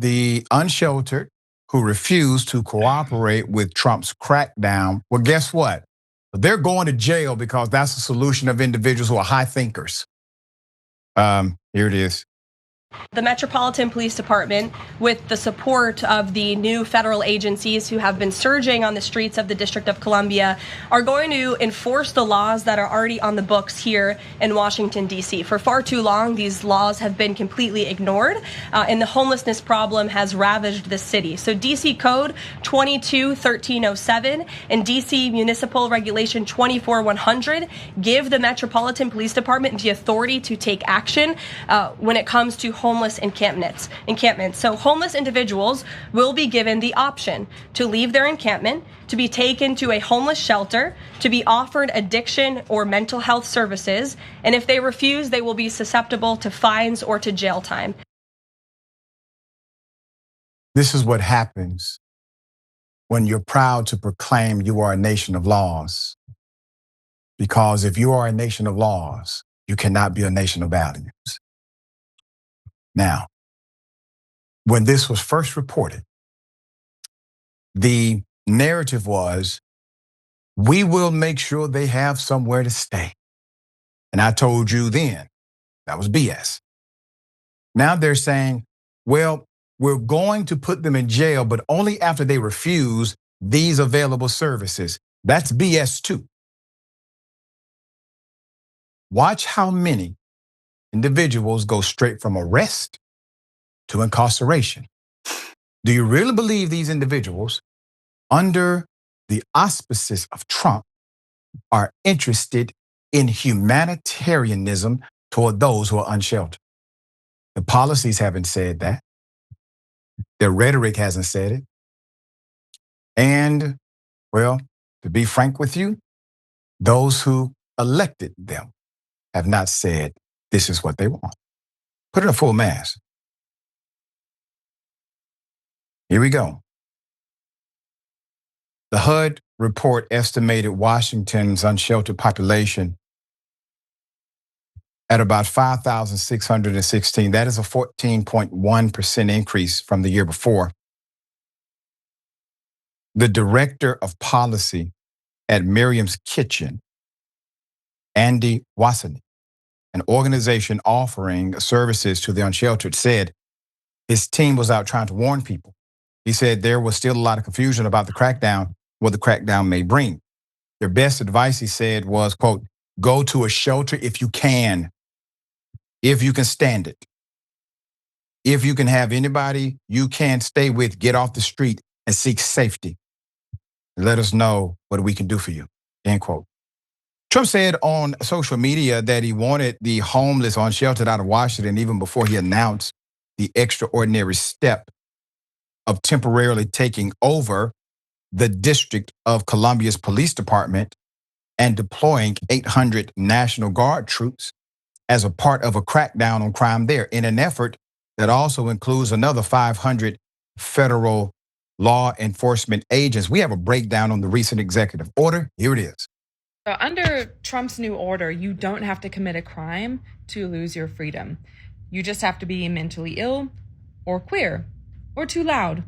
the unsheltered who refuse to cooperate with Trump's crackdown, well, guess what? They're going to jail because that's a solution of individuals who are high thinkers. Here it is. The Metropolitan Police Department, with the support of the new federal agencies who have been surging on the streets of the District of Columbia, are going to enforce the laws that are already on the books here in Washington, D.C. For far too long, these laws have been completely ignored, and the homelessness problem has ravaged the city. So D.C. Code 22-1307 and D.C. Municipal Regulation 24-100 give the Metropolitan Police Department the authority to take action when it comes to homeless encampments. So homeless individuals will be given the option to leave their encampment, to be taken to a homeless shelter, to be offered addiction or mental health services, and if they refuse, they will be susceptible to fines or to jail time. This is what happens when you're proud to proclaim you are a nation of laws. Because if you are a nation of laws, you cannot be a nation of values. Now, when this was first reported, the narrative was, we will make sure they have somewhere to stay. And I told you then, that was BS. Now they're saying, well, we're going to put them in jail, but only after they refuse these available services. That's BS too. Watch how many individuals go straight from arrest to incarceration. Do you really believe these individuals, under the auspices of Trump, are interested in humanitarianism toward those who are unsheltered? The policies haven't said that. Their rhetoric hasn't said it. And, well, to be frank with you, those who elected them have not said this is what they want. Put it in a full mass. Here we go. The HUD report estimated Washington's unsheltered population at about 5,616. That is a 14.1% increase from the year before. The director of policy at Miriam's Kitchen, Andy Wasserman, an organization offering services to the unsheltered, said his team was out trying to warn people. He said there was still a lot of confusion about the crackdown, what the crackdown may bring. Their best advice, he said, was, quote, go to a shelter if you can stand it. If you can have anybody you can stay with, get off the street and seek safety. Let us know what we can do for you, end quote. Trump said on social media that he wanted the homeless or unsheltered out of Washington even before he announced the extraordinary step of temporarily taking over the District of Columbia's police department and deploying 800 National Guard troops as a part of a crackdown on crime there, in an effort that also includes another 500 federal law enforcement agents. We have a breakdown on the recent executive order. Here it is. So under Trump's new order, you don't have to commit a crime to lose your freedom. You just have to be mentally ill or queer or too loud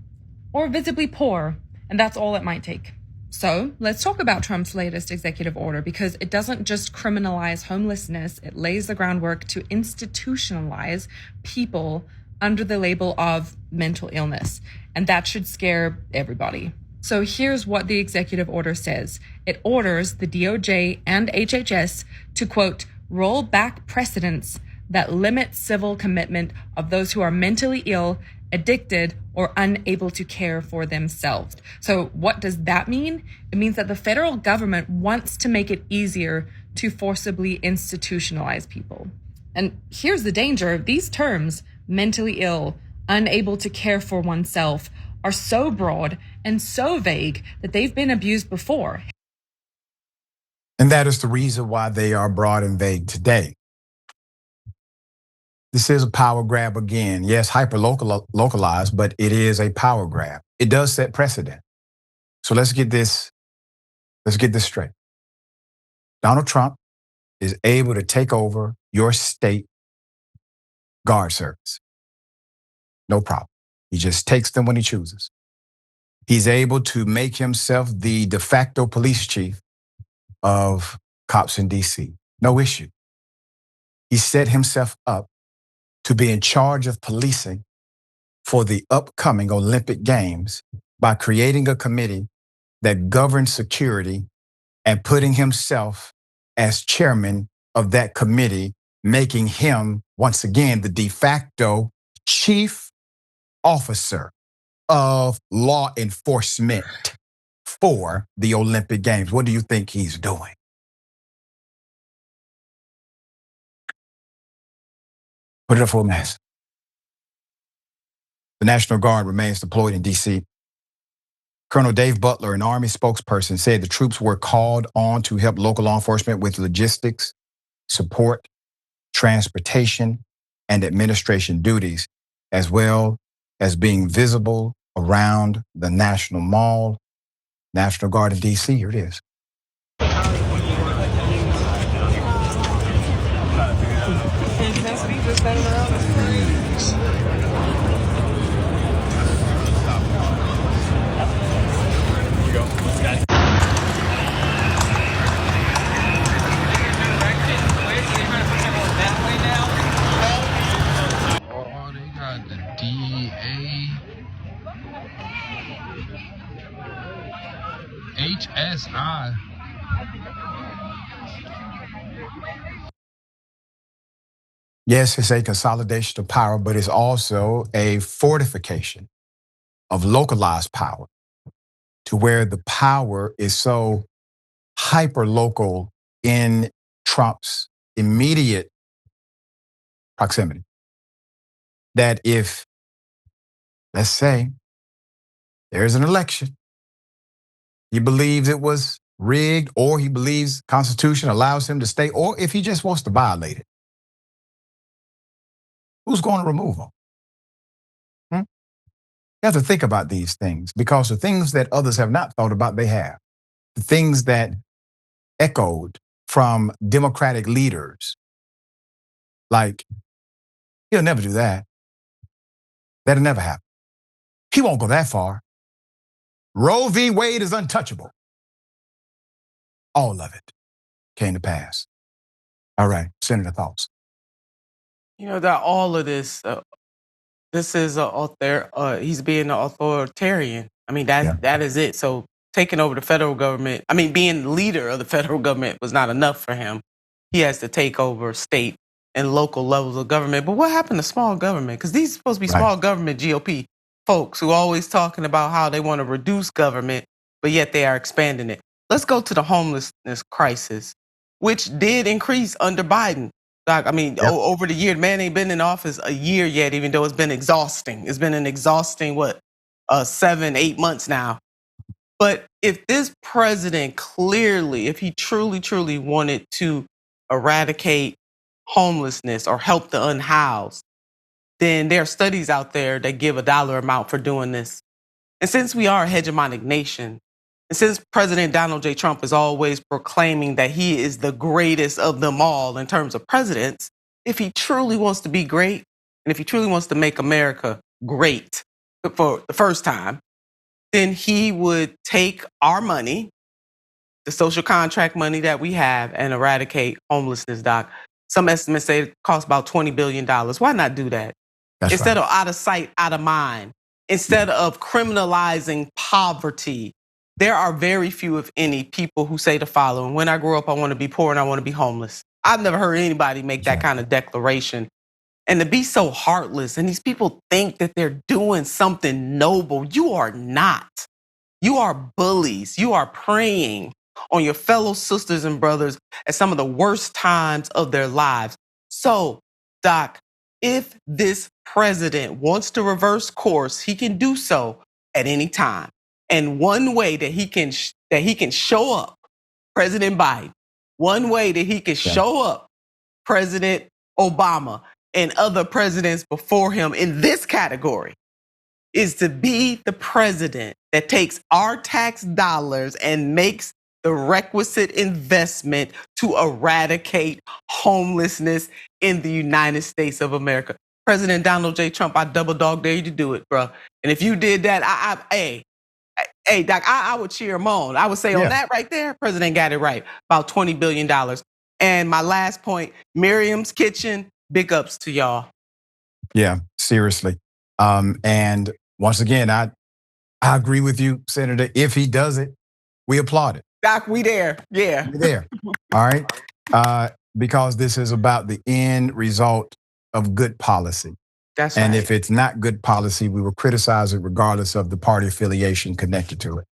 or visibly poor, and that's all it might take. So let's talk about Trump's latest executive order, because it doesn't just criminalize homelessness, it lays the groundwork to institutionalize people under the label of mental illness. And that should scare everybody. So here's what the executive order says. It orders the DOJ and HHS to, quote, roll back precedents that limit civil commitment of those who are mentally ill, addicted, or unable to care for themselves. So what does that mean? It means that the federal government wants to make it easier to forcibly institutionalize people. And here's the danger. These terms, mentally ill, unable to care for oneself, are so broad and so vague that they've been abused before. And that is the reason why they are broad and vague today. This is a power grab again. Yes, hyper-localized, but it is a power grab. It does set precedent. So let's get this straight. Donald Trump is able to take over your state guard service. No problem. He just takes them when he chooses. He's able to make himself the de facto police chief of cops in D.C. No issue. He set himself up to be in charge of policing for the upcoming Olympic Games by creating a committee that governs security and putting himself as chairman of that committee, making him, once again, the de facto chief officer of law enforcement for the Olympic Games. What do you think he's doing? Put it up for a mess. The National Guard remains deployed in D.C. Colonel Dave Butler, an Army spokesperson, said the troops were called on to help local law enforcement with logistics, support, transportation, and administration duties, as well as being visible around the National Mall. National Guard in D.C., here it is. HSI. Yes, it's a consolidation of power, but it's also a fortification of localized power to where the power is so hyper-local in Trump's immediate proximity that if, let's say, there's an election, he believes it was rigged, or he believes the Constitution allows him to stay, or if he just wants to violate it, who's going to remove him? You have to think about these things, because the things that others have not thought about, they have. The things that echoed from Democratic leaders, like, he'll never do that. That'll never happen. He won't go that far. Roe v. Wade is untouchable. All of it came to pass. All right, Senator, thoughts? You know that all of this, this is he's being an authoritarian. I mean, that is it. So taking over the federal government, I mean, being leader of the federal government was not enough for him. He has to take over state and local levels of government. But what happened to small government? Because these are supposed to be small government GOP folks who are always talking about how they want to reduce government, but yet they are expanding it. Let's go to the homelessness crisis, which did increase under Biden. Like, I mean, over the year, man ain't been in office a year yet, even though it's been exhausting. It's been an exhausting, 7-8 months now. But if this president clearly, if he truly wanted to eradicate homelessness or help the unhoused, then there are studies out there that give a dollar amount for doing this. And since we are a hegemonic nation, and since President Donald J. Trump is always proclaiming that he is the greatest of them all in terms of presidents, if he truly wants to be great, and if he truly wants to make America great for the first time, then he would take our money, the social contract money that we have, and eradicate homelessness, Doc. Some estimates say it costs about $20 billion. Why not do that? Instead of out of sight, out of mind, instead of criminalizing poverty, there are very few, if any, people who say the following: when I grow up, I want to be poor and I want to be homeless. I've never heard anybody make that kind of declaration. And to be so heartless, and these people think that they're doing something noble. You are not. You are bullies. You are preying on your fellow sisters and brothers at some of the worst times of their lives. So, Doc, if this president wants to reverse course, he can do so at any time. And one way that he can show up, President Biden, one way that he can show up, President Obama, and other presidents before him in this category, is to be the president that takes our tax dollars and makes the requisite investment to eradicate homelessness in the United States of America. President Donald J. Trump, I double dog dare you to do it, bro. And if you did that, hey, Doc, I would cheer him on. I would say on that right there, President got it right. About $20 billion. And my last point, Miriam's Kitchen, big ups to y'all. Yeah, seriously. And once again, I agree with you, Senator. If he does it, we applaud it. Doc, we there. Yeah. We there. All right. Because this is about the end result of good policy. That's and right. if it's not good policy, we will criticize it regardless of the party affiliation connected to it.